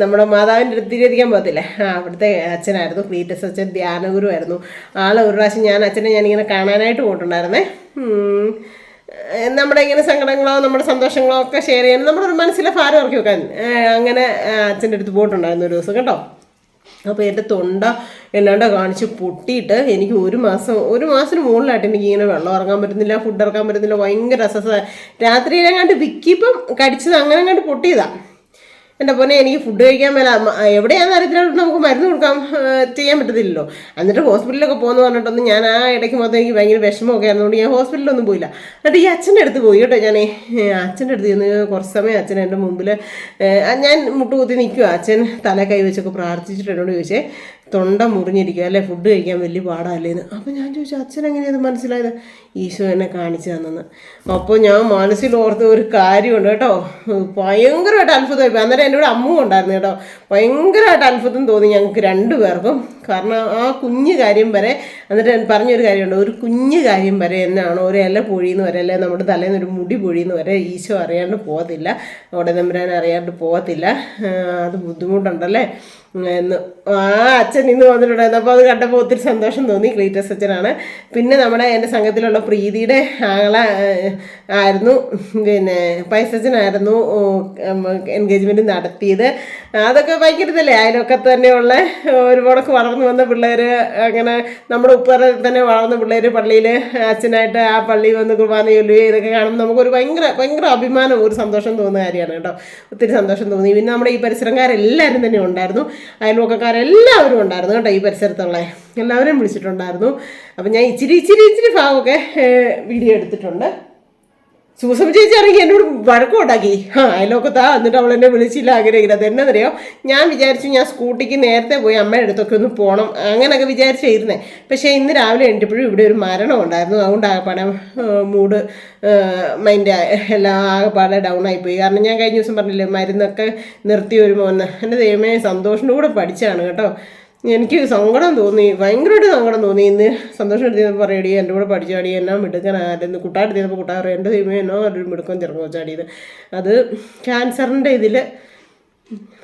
Speaker 1: നമ്മുടെ മാതാവിൻ്റെ അടുത്ത് തിരികെ പോകത്തില്ലേ, അവിടുത്തെ അച്ഛനായിരുന്നു ക്ലീറ്റസ് അച്ഛൻ. ധ്യാനഗുരുവായിരുന്നു ആൾ. ഒരു പ്രാവശ്യം ഞാനിങ്ങനെ കാണാനായിട്ട് പോയിട്ടുണ്ടായിരുന്നേ. നമ്മുടെ ഇങ്ങനെ സങ്കടങ്ങളോ നമ്മുടെ സന്തോഷങ്ങളോ ഒക്കെ ഷെയർ ചെയ്യാൻ, നമ്മുടെ ഒരു മനസ്സിലെ ഭാരം ഇറക്കി വെക്കാൻ അങ്ങനെ അച്ഛൻ്റെ അടുത്ത് പോയിട്ടുണ്ടായിരുന്നു ഒരു ദിവസം കേട്ടോ. അപ്പോൾ എൻ്റെ തൊണ്ട എന്നാണ്ടോ കാണിച്ച് പൊട്ടിയിട്ട് എനിക്ക് ഒരു മാസത്തിന് മുകളിലായിട്ട് എനിക്ക് ഇങ്ങനെ വെള്ളം ഇറങ്ങാൻ പറ്റുന്നില്ല, ഫുഡ് ഇറക്കാൻ പറ്റുന്നില്ല. ഭയങ്കര അസ്വസ്ഥത. രാത്രിയിലെങ്ങാണ്ട് വിക്കിപ്പം കടിച്ചത് അങ്ങനെ അങ്ങോട്ട് പൊട്ടിയതാണ്. എൻ്റെ പൊന്നെ എനിക്ക് ഫുഡ് കഴിക്കാൻ മേല. എവിടെയാണെന്ന് അറിയത്തില്ല, നമുക്ക് മരുന്ന് ചെയ്യാൻ പറ്റത്തില്ലല്ലോ. എന്നിട്ട് ഹോസ്പിറ്റലിലൊക്കെ പോകുന്നു പറഞ്ഞിട്ടൊന്നും ഞാൻ ആ ഇടയ്ക്ക് മൊത്തം എനിക്ക് ഭയങ്കര വിഷമമൊക്കെ ആയിരുന്നുകൊണ്ട് ഞാൻ ഹോസ്പിറ്റലിലൊന്നും പോയില്ല. എന്നിട്ട് ഈ അച്ഛൻ്റെ അടുത്ത് പോയി കേട്ടോ. ഞാൻ അച്ഛൻ്റെ അടുത്ത് ചെന്ന് കുറച്ച് സമയം അച്ഛൻ എൻ്റെ മുമ്പിൽ ഞാൻ മുട്ടുകുത്തി നിൽക്കുക. അച്ഛൻ തല കൈ വെച്ചൊക്കെ പ്രാർത്ഥിച്ചിട്ട് എന്നോട് ചോദിച്ചേ, തൊണ്ട മുറിഞ്ഞിരിക്കുക അല്ലേ, ഫുഡ് കഴിക്കാൻ വലിയ പാടല്ലേന്ന്. അപ്പോൾ ഞാൻ ചോദിച്ചു, അച്ഛൻ എങ്ങനെയത് മനസ്സിലായത്? ഈശോ എന്നെ കാണിച്ചു തന്നെന്ന്. അപ്പോൾ ഞാൻ മനസ്സിലോർത്ത ഒരു കാര്യമുണ്ട് കേട്ടോ. ഭയങ്കരമായിട്ട് അത്ഭുതമായി. അന്നേരം എൻ്റെ കൂടെ അമ്മവും ഉണ്ടായിരുന്നു കേട്ടോ. ഭയങ്കരമായിട്ട് അത്ഭുതം തോന്നി ഞങ്ങൾക്ക് 2 പേർക്കും. കാരണം ആ കുഞ്ഞു കാര്യം വരെ, എന്നിട്ട് പറഞ്ഞൊരു കാര്യമുണ്ട്, ഒരു കുഞ്ഞു കാര്യം വരെ എന്നാണോ ഒരു ഇല പൊഴിയുന്ന വരെ, അല്ലെ നമ്മുടെ തലേന്ന് ഒരു മുടി പൊഴിയുന്ന വരെ ഈശോ അറിയാണ്ട് പോകത്തില്ല, അവിടെ തമ്പുരാൻ അറിയാണ്ട് പോകത്തില്ല. അത് ബുദ്ധിമുട്ടുണ്ടല്ലേ എന്ന് അച്ഛൻ ഇന്ന് വന്നിട്ടുണ്ടായിരുന്നു. അപ്പോൾ അത് കണ്ടപ്പോൾ ഒത്തിരി സന്തോഷം തോന്നി. ക്ലീറ്റസ് അച്ഛനാണ്. പിന്നെ എൻ്റെ സംഘത്തിലുള്ള നമ്മുടെ പ്രീതിയുടെ ആളെ ആയിരുന്നു, പിന്നെ പൈസച്ചനായിരുന്നു എൻഗേജ്മെൻറ്റ് നടത്തിയത്. അതൊക്കെ ഭയങ്കര ഇതല്ലേ, അതിലൊക്കെ തന്നെയുള്ള ഒരുപാടൊക്കെ വളർന്നു വന്ന പിള്ളേർ, അങ്ങനെ നമ്മുടെ ഉപ്പറ തന്നെ വളർന്ന പിള്ളേർ പള്ളിയിൽ അച്ഛനായിട്ട് ആ പള്ളി വന്ന് കുർബാന ചൊല്ലുകയും ഇതൊക്കെ കാണുമ്പോൾ നമുക്കൊരു ഭയങ്കര അഭിമാനം, ഒരു സന്തോഷം തോന്നുന്ന കാര്യമാണ് കേട്ടോ. ഒത്തിരി സന്തോഷം തോന്നി. പിന്നെ നമ്മുടെ ഈ പരിസരക്കാരെല്ലാവരും തന്നെ ഉണ്ടായിരുന്നു, അയൽവക്കക്കാരെല്ലാവരും ഉണ്ടായിരുന്നു കേട്ടോ. ഈ പരിസരത്തുള്ള എല്ലാവരെയും വിളിച്ചിട്ടുണ്ടായിരുന്നു. അപ്പം ഞാൻ ഇച്ചിരി ഭാഗമൊക്കെ വീഡിയോ എടുത്തിട്ടുണ്ട്. സൂസം ചേച്ചി ആണെങ്കിൽ എന്നോട് വഴക്കമുണ്ടാക്കി, അതിലൊക്കത്താ, എന്നിട്ട് അവൾ എന്നെ വിളിച്ചില്ല ആഗ്രഹിക്കുന്നത്. അത് എന്നറിയോ, ഞാൻ വിചാരിച്ചു ഞാൻ സ്കൂട്ടിക്ക് നേരത്തെ പോയി അമ്മയുടെ അടുത്തൊക്കെ ഒന്ന് പോകണം, അങ്ങനെയൊക്കെ വിചാരിച്ചിരുന്നേ. പക്ഷേ ഇന്ന് രാവിലെ എണീറ്റപ്പോഴും ഇവിടെ ഒരു മരണം ഉണ്ടായിരുന്നു. അതുകൊണ്ട് ആകെപ്പാടെ മൂഡ് മൈൻഡ് എല്ലാം ആകെപ്പാടെ ഡൗൺ ആയിപ്പോയി. കാരണം ഞാൻ കഴിഞ്ഞ ദിവസം പറഞ്ഞില്ലേ മരുന്നൊക്കെ നിർത്തി വരുമ്പോൾ വന്ന്, എൻ്റെ ദൈവമേ സന്തോഷിൻ്റെ കൂടെ പഠിച്ചാണ് കേട്ടോ. എനിക്ക് സങ്കടം തോന്നി, ഭയങ്കരമായിട്ട് സങ്കടം തോന്നി. ഇന്ന് സന്തോഷം എടുത്തിരുന്നപ്പോൾ പറയടി എൻ്റെ കൂടെ പഠിച്ചാടി, എന്നാ മിടുക്കനായിരുന്നു. കുട്ടാടുത്തിരുന്നപ്പോൾ കുട്ടാ പറയും എൻ്റെ ദൈവമേ എന്നോ ഒരു മിടുക്കം ചെറുപ്പം വെച്ചാടിയത്. അത് ക്യാൻസറിൻ്റെ ഇതിൽ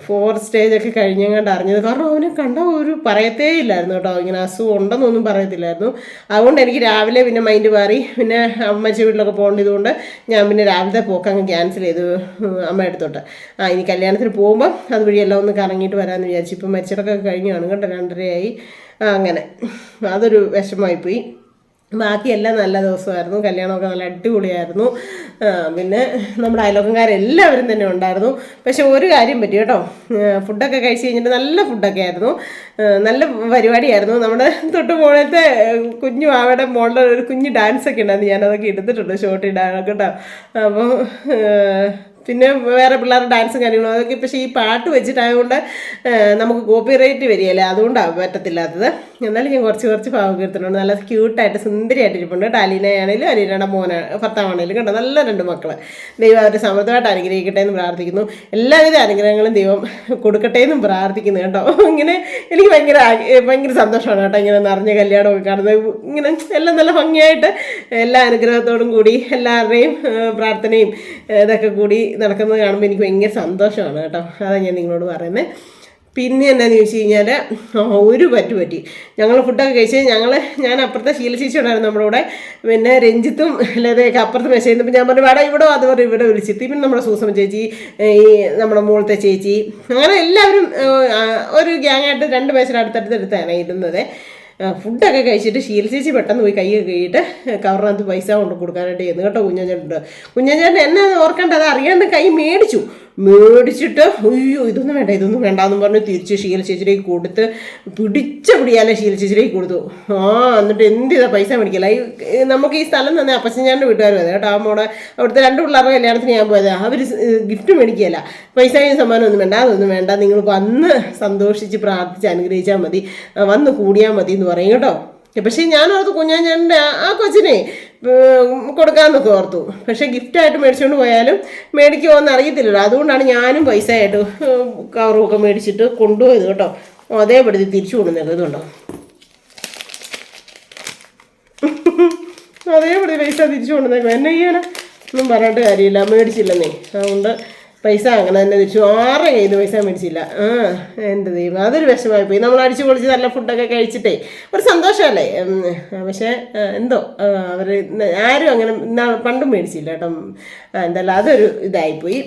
Speaker 1: 4 സ്റ്റേജൊക്കെ കഴിഞ്ഞങ്ങാണ്ട് അറിഞ്ഞത്. കാരണം അവനെ കണ്ട ഒരു പറയത്തേ ഇല്ലായിരുന്നു കേട്ടോ, ഇങ്ങനെ അസുഖം ഉണ്ടെന്നൊന്നും പറയത്തില്ലായിരുന്നു. അതുകൊണ്ട് എനിക്ക് രാവിലെ പിന്നെ മൈൻഡ് മാറി. പിന്നെ അമ്മച്ചി വീട്ടിലൊക്കെ പോകേണ്ടതുകൊണ്ട് ഞാൻ പിന്നെ രാവിലത്തെ പോക്ക് അങ്ങ് ക്യാൻസൽ ചെയ്തു അമ്മ എടുത്തോട്ട്. ഇനി കല്യാണത്തിന് പോകുമ്പം അതുവഴി എല്ലാം ഒന്ന് കറങ്ങിയിട്ട് വരാമെന്ന് വിചാരിച്ചു. ഇപ്പം മരിച്ചിടക്കൊക്കെ കഴിഞ്ഞാണ് കേട്ടോ, 2:30 അങ്ങനെ അതൊരു വിഷമമായിപ്പോയി. ബാക്കിയെല്ലാം നല്ല ദിവസമായിരുന്നു, കല്യാണമൊക്കെ നല്ല അടിപൊളിയായിരുന്നു. പിന്നെ നമ്മുടെ അയൽവക്കക്കാരെല്ലാവരും തന്നെ ഉണ്ടായിരുന്നു. പക്ഷെ ഒരു കാര്യം പറ്റി കേട്ടോ, ഫുഡൊക്കെ കഴിച്ച് കഴിഞ്ഞിട്ട് നല്ല ഫുഡൊക്കെ ആയിരുന്നു, നല്ല പരിപാടിയായിരുന്നു. നമ്മുടെ തൊട്ട് മുകളിലത്തെ കുഞ്ഞു അവയുടെ മോളുടെ ഒരു കുഞ്ഞു ഡാൻസൊക്കെ ഉണ്ടായിരുന്നു, ഞാനതൊക്കെ എടുത്തിട്ടുണ്ട്, ഷോർട്ട് ഇടാൻ കേട്ടോ. അപ്പം പിന്നെ വേറെ പിള്ളേരുടെ ഡാൻസും കാര്യങ്ങളും അതൊക്കെ. പക്ഷേ ഈ പാട്ട് വെച്ചിട്ടായതുകൊണ്ട് നമുക്ക് കോപ്പി റൈറ്റ് വരികയല്ലേ, അതുകൊണ്ടാണ് പറ്റത്തില്ലാത്തത്. എന്നാലും ഞാൻ കുറച്ച് ഭാഗം എടുത്തിട്ടുണ്ട്. നല്ല ക്യൂട്ടായിട്ട് സുന്ദരിയായിട്ട് ഇരിപ്പുണ്ട് കേട്ടോ. അലീനയാണേലും അലീനയുടെ ഭർത്താവാണേലും കേട്ടോ, നല്ല 2 മക്കൾ. ദൈവം അവരെ സമൃദ്ധമായിട്ട് അനുഗ്രഹിക്കട്ടെ എന്ന് പ്രാർത്ഥിക്കുന്നു. എല്ലാവിധ അനുഗ്രഹങ്ങളും ദൈവം കൊടുക്കട്ടെ എന്നും പ്രാർത്ഥിക്കുന്നു കേട്ടോ. ഇങ്ങനെ എനിക്ക് ഭയങ്കര സന്തോഷമാണ് കേട്ടോ, ഇങ്ങനെ നിറഞ്ഞ കല്യാണമൊക്കെ കാണുന്നത്. ഇങ്ങനെ എല്ലാം നല്ല ഭംഗിയായിട്ട് എല്ലാ അനുഗ്രഹത്തോടും കൂടി എല്ലാവരുടെയും പ്രാർത്ഥനയും ഇതൊക്കെ കൂടി നടക്കുന്നത് കാണുമ്പോൾ എനിക്ക് ഭയങ്കര സന്തോഷമാണ് കേട്ടോ. അതാണ് ഞാൻ നിങ്ങളോട് പറയുന്നത്. പിന്നെ എന്താണെന്ന് ചോദിച്ചു കഴിഞ്ഞാൽ ഒരു പറ്റി ഞങ്ങൾ ഫുഡൊക്കെ കഴിച്ച് ഞാൻ അപ്പുറത്തെ ശീലശേഷി ഉണ്ടായിരുന്നു നമ്മുടെ കൂടെ. പിന്നെ രഞ്ജിത്തും ലതയൊക്കെ അപ്പുറത്ത് മെസ്സേജ് ചെയ്യുന്നപ്പോൾ ഞാൻ പറഞ്ഞു വേടാ ഇവിടെ അത് പറഞ്ഞു ഇവിടെ വിളിച്ചെത്തി. പിന്നെ നമ്മുടെ സൂസമ്മ ചേച്ചി, ഈ നമ്മുടെ മുകളത്തെ ചേച്ചി, അങ്ങനെ എല്ലാവരും ഒരു ഗ്യാങ്ങായിട്ട് 2 മേശയുടെ അടുത്തടുത്താണ് ഇരുന്നത്. ഫുഡൊക്കെ കഴിച്ചിട്ട് ശീലശേച്ചി പെട്ടെന്ന് പോയി കൈയൊക്കെ കഴിയിട്ട് കവറിനകത്ത് പൈസ കൊണ്ട് കൊടുക്കാനായിട്ട് ചെന്ന് കേട്ടോ. കുഞ്ഞാച്ചേട്ടൻ എന്നെ ഓർക്കേണ്ട, അത് അറിയാണ്ട് കൈ മേടിച്ചിട്ട് അയ്യോ ഇതൊന്നും വേണ്ടാന്നും പറഞ്ഞ് തിരിച്ച് ശീലശേച്ചിലേക്ക് കൊടുത്ത് പിടിയാലെ ശീലശേച്ചിലേക്ക് കൊടുത്തു. എന്നിട്ട് എന്ത് ചെയ്താൽ പൈസ മേടിക്കില്ല. നമുക്ക് ഈ സ്ഥലം തന്നെ അപ്പച്ചഞ്ഞാൻ്റെ വീട്ടുകാർ വന്നത് കേട്ടോ. അവിടുത്തെ 2 പിള്ളേരുടെ കല്യാണത്തിന് ഞാൻ പോയത്. അവർ ഗിഫ്റ്റ് മേടിക്കുകയല്ല, പൈസയും സമ്മാനമൊന്നും വേണ്ട, അതൊന്നും വേണ്ട, നിങ്ങൾ വന്ന് സന്തോഷിച്ച് പ്രാർത്ഥിച്ച് അനുഗ്രഹിച്ചാൽ മതി, വന്ന് കൂടിയാൽ മതി എന്ന് പറയും കേട്ടോ. പക്ഷേ ഞാനോർത്ത് കുഞ്ഞാഞ്ഞാൻ്റെ ആ കൊച്ചിനെ കൊടുക്കാമെന്നൊക്കെ ഓർത്തു. പക്ഷേ ഗിഫ്റ്റായിട്ട് മേടിച്ചുകൊണ്ട് പോയാലും മേടിക്കുമോ എന്ന് അറിയത്തില്ലല്ലോ. അതുകൊണ്ടാണ് ഞാനും പൈസ ആയിട്ട് കവറുമൊക്കെ മേടിച്ചിട്ട് കൊണ്ടുപോയത് കേട്ടോ. അതേപടി തിരിച്ചു കൊണ്ടുവന്നത് ഇതുണ്ടോ, അതേപടി പൈസ തിരിച്ചു കൊണ്ടുവന്നേക്കും. എന്നെ ചെയ്യാനാ ഒന്നും പറഞ്ഞിട്ട് കാര്യമില്ല, മേടിച്ചില്ലെന്നേ. അതുകൊണ്ട് പൈസ അങ്ങനെ തന്നെ തിരിച്ചു. 6 കയ്യിൽ നിന്ന് പൈസ മേടിച്ചില്ല. എൻ്റെ ദൈവം, അതൊരു വിഷമമായിപ്പോയി. നമ്മൾ അടിച്ചു പൊളിച്ച് നല്ല ഫുഡൊക്കെ കഴിച്ചിട്ടേ ഒരു സന്തോഷമല്ലേ. പക്ഷേ എന്തോ അവർ ആരും അങ്ങനെ പണ്ടും മേടിച്ചില്ല കേട്ടോ. എന്തായാലും അതൊരു ഇതായിപ്പോയി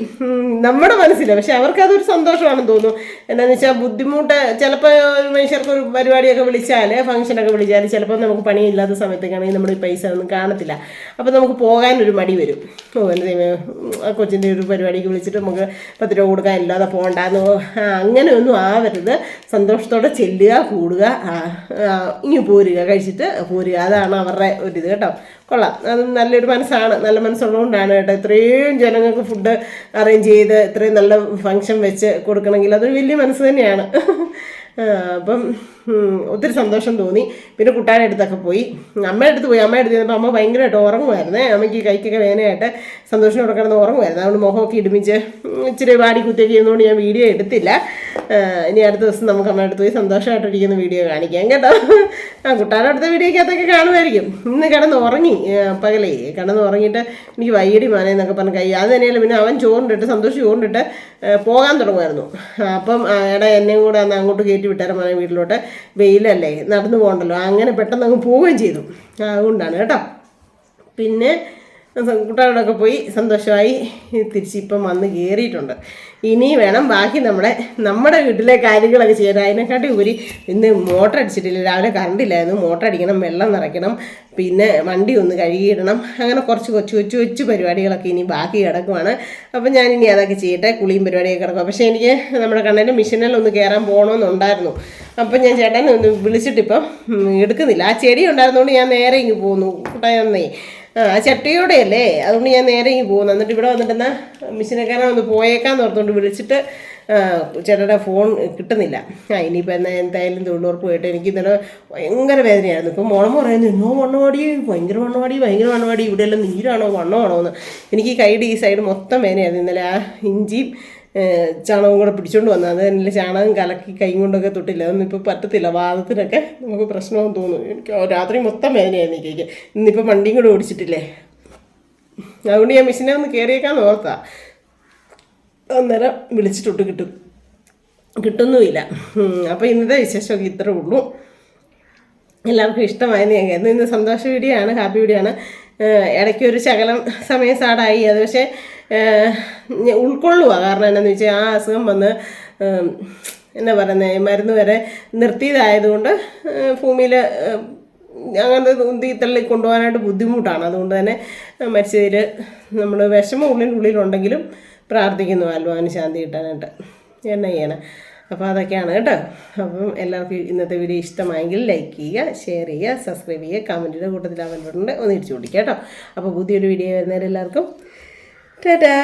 Speaker 1: നമ്മുടെ മനസ്സില്ല. പക്ഷെ അവർക്കതൊരു സന്തോഷമാണെന്ന് തോന്നുന്നു. എന്താണെന്ന് വെച്ചാൽ ബുദ്ധിമുട്ട് ചിലപ്പോൾ ഒരു മനുഷ്യർക്ക് ഒരു പരിപാടിയൊക്കെ വിളിച്ചാൽ, ഫംഗ്ഷനൊക്കെ വിളിച്ചാൽ ചിലപ്പോൾ നമുക്ക് പണിയില്ലാത്ത സമയത്തേക്കാണെങ്കിൽ നമ്മുടെ ഈ പൈസ ഒന്നും കാണത്തില്ല. അപ്പോൾ നമുക്ക് പോകാനൊരു മടി വരും. എൻ്റെ ദൈവം, ആ കൊച്ചിൻ്റെ ഒരു പരിപാടിക്ക് വിളിച്ചിട്ട് നമുക്ക് 10 രൂപ കൊടുക്കാൻ ഇല്ലാതെ പോകണ്ടെന്നോ അങ്ങനെയൊന്നും ആവരുത്. സന്തോഷത്തോടെ ചെല്ലുക, കൂടുക, ഇനി പോരുക, കഴിച്ചിട്ട് പോരുക. അതാണ് അവരുടെ ഒരിത് കേട്ടോ. കൊള്ളാം, അത് നല്ലൊരു മനസ്സാണ്. നല്ല മനസ്സുള്ളതുകൊണ്ടാണ് കേട്ടോ ഇത്രയും ജനങ്ങൾക്ക് ഫുഡ് അറേഞ്ച് ചെയ്ത് ഇത്രയും നല്ല ഫംഗ്ഷൻ വെച്ച് കൊടുക്കണമെങ്കിൽ അതൊരു വലിയ മനസ്സ് തന്നെയാണ്. അപ്പം ഒത്തിരി സന്തോഷം തോന്നി. പിന്നെ കുട്ടാൻ്റെ അടുത്തൊക്കെ പോയി, അമ്മയുടെ അടുത്ത് ചെന്നപ്പോൾ അമ്മ ഭയങ്കരമായിട്ട് ഉറങ്ങുമായിരുന്നേ. അമ്മയ്ക്ക് കൈക്കൊക്കെ വേദനയായിട്ട് സന്തോഷത്തോടെ കിടന്ന് ഉറങ്ങുമായിരുന്നു. അതുകൊണ്ട് മുഖമൊക്കെ ഇടുമിച്ച് ഇച്ചിരി വാടി കുത്തിയൊക്കെ ഇരുന്നുകൊണ്ട് ഞാൻ വീഡിയോ എടുത്തില്ല. ഇനി അടുത്ത ദിവസം നമുക്ക് അമ്മയുടെ അടുത്ത് പോയി സന്തോഷമായിട്ടിരിക്കുന്ന വീഡിയോ കാണിക്കാം കേട്ടോ. കുട്ടാൻ്റെ അടുത്ത വീഡിയോക്കകത്തൊക്കെ കാണുമായിരിക്കും. ഇന്ന് കിടന്ന് ഉറങ്ങി, പകലേ കിടന്ന് ഉറങ്ങിയിട്ട് എനിക്ക് വൈകിടി മനയെന്നൊക്കെ പറഞ്ഞ് അത് തന്നെയല്ല. പിന്നെ അവൻ സന്തോഷം ചോറിണ്ടിട്ട് പോകാൻ തുടങ്ങുമായിരുന്നു. അപ്പം എടാ എന്നെയും കൂടെ അന്ന് അങ്ങോട്ട് കയറ്റി വിട്ടാരം മനെ വീട്ടിലോട്ട്, വെയിലല്ലേ നടന്നു പോകണ്ടല്ലോ, അങ്ങനെ പെട്ടെന്ന് അങ്ങ് പോവുകയും ചെയ്തു. അതുകൊണ്ടാണ് കേട്ടോ. പിന്നെ കുട്ടികളോടൊക്കെ പോയി സന്തോഷമായി തിരിച്ചിപ്പം വന്ന് കയറിയിട്ടുണ്ട്. ഇനി വേണം ബാക്കി നമ്മുടെ വീട്ടിലെ കാര്യങ്ങളൊക്കെ ചെയ്യാൻ. അതിനെക്കാട്ടി ഉപരി ഇന്ന് മോട്ടർ അടിച്ചിട്ടില്ല, രാവിലെ കറണ്ട് ഇല്ലായിരുന്നു. മോട്ടർ അടിക്കണം, വെള്ളം നിറയ്ക്കണം, പിന്നെ വണ്ടി ഒന്ന് കഴുകിയിടണം. അങ്ങനെ കുറച്ച് കൊച്ചു പരിപാടികളൊക്കെ ഇനി ബാക്കി കിടക്കുവാണ്. അപ്പം ഞാനിനി അതൊക്കെ ചെയ്യട്ടെ. കുളിയും പരിപാടിയൊക്കെ കിടക്കും. പക്ഷേ എനിക്ക് നമ്മുടെ കണ്ണൻ്റെ മിഷനിലൊന്ന് കയറാൻ പോകണമെന്നുണ്ടായിരുന്നു. അപ്പം ഞാൻ ചേട്ടനെ ഒന്ന് വിളിച്ചിട്ടിപ്പം എടുക്കുന്നില്ല. ആ ചെടി ഉണ്ടായിരുന്നതുകൊണ്ട് ഞാൻ നേരെ ഇങ്ങ് പോന്നു. കൂട്ടാന്നേ ആ ചട്ടിയോടെ അല്ലേ, അതുകൊണ്ട് ഞാൻ നേരെ ഇങ്ങ് പോകുന്നു. എന്നിട്ട് ഇവിടെ വന്നിട്ടെന്നാ മിഷനക്കാരൻ ഒന്ന് പോയേക്കാന്ന് ഓർത്തുകൊണ്ട് വിളിച്ചിട്ട് ചേട്ടയുടെ ഫോൺ കിട്ടുന്നില്ല. ഇനിയിപ്പോൾ എന്നാൽ എന്തായാലും തൊഴിലുറപ്പ് പോയിട്ട് എനിക്ക് ഇന്നലെ ഭയങ്കര വേദനയായിരുന്നു. ഇപ്പം മോളം പറയുന്നു എന്നോ വണ്ണവാടി, ഭയങ്കര വണ്ണവാടി, ഇവിടെയെല്ലാം നീരാണോ വണ്ണമാണോ എന്ന്. എനിക്ക് ഈ കൈയുടെ ഈ സൈഡ് മൊത്തം വേദനയായിരുന്നു. ഇന്നലെ ആ ഇഞ്ചിയും ചാണകവും കൂടെ പിടിച്ചുകൊണ്ട് വന്നത്. അത് തന്നെ ചാണകം കലക്കി കൈ കൊണ്ടൊക്കെ തൊട്ടില്ല. അതൊന്നും ഇപ്പോൾ പറ്റത്തില്ല. വാദത്തിനൊക്കെ നമുക്ക് പ്രശ്നമെന്ന് തോന്നുന്നു. എനിക്ക് രാത്രി മൊത്തം വേദനയായിരുന്നു എനിക്ക്. ഇന്നിപ്പോൾ വണ്ടിയും കൂടെ ഓടിച്ചിട്ടില്ലേ, അതുകൊണ്ട് ഞാൻ മെഷീനെ ഒന്ന് കയറിയേക്കാന്ന് ഓർത്താ. അന്നേരം വിളിച്ചിട്ടൊട്ട് കിട്ടുന്നുമില്ല. അപ്പോൾ ഇന്നത്തെ വിശേഷമൊക്കെ ഇത്രേ ഉള്ളൂ. എല്ലാവർക്കും ഇഷ്ടമായെന്ന് ഞാൻ കരുതുന്നു. ഇന്ന് സന്തോഷ വീഡിയോ ആണ്, ഹാപ്പി വീഡിയോ ആണ്. ഇടയ്ക്ക് ഒരു ശകലം സമയം സാടായി. അത് പക്ഷേ ഉൾക്കൊള്ളുക. കാരണം എന്നാന്ന് വെച്ചാൽ ആ അസുഖം വന്ന് എന്നാ പറയുന്നത്, മരുന്ന് വരെ നിർത്തിയതായതുകൊണ്ട് ഭൂമിയിൽ അങ്ങനത്തെ ഉന്തിത്തള്ളി കൊണ്ടുപോകാനായിട്ട് ബുദ്ധിമുട്ടാണ്. അതുകൊണ്ട് തന്നെ മരിച്ചതിൽ നമ്മൾ വിഷമം ഉള്ളിലുണ്ടെങ്കിലും പ്രാർത്ഥിക്കുന്നു ആത്മാവിന് ശാന്തി കിട്ടാനായിട്ട്. എന്നാ ചെയ്യണം. അപ്പോൾ അതൊക്കെയാണ് കേട്ടോ. അപ്പം എല്ലാവർക്കും ഇന്നത്തെ വീഡിയോ ഇഷ്ടമായെങ്കിൽ ലൈക്ക് ചെയ്യുക, ഷെയർ ചെയ്യുക, സബ്സ്ക്രൈബ് ചെയ്യുക, കമൻറ്റിൻ്റെ കൂട്ടത്തിൽ അവൻ്റെ ഒന്ന് ഇടിച്ചു പിടിക്കുക കേട്ടോ. അപ്പോൾ പുതിയൊരു വീഡിയോ വരുന്നവരെല്ലാവർക്കും ടാറ്റാ.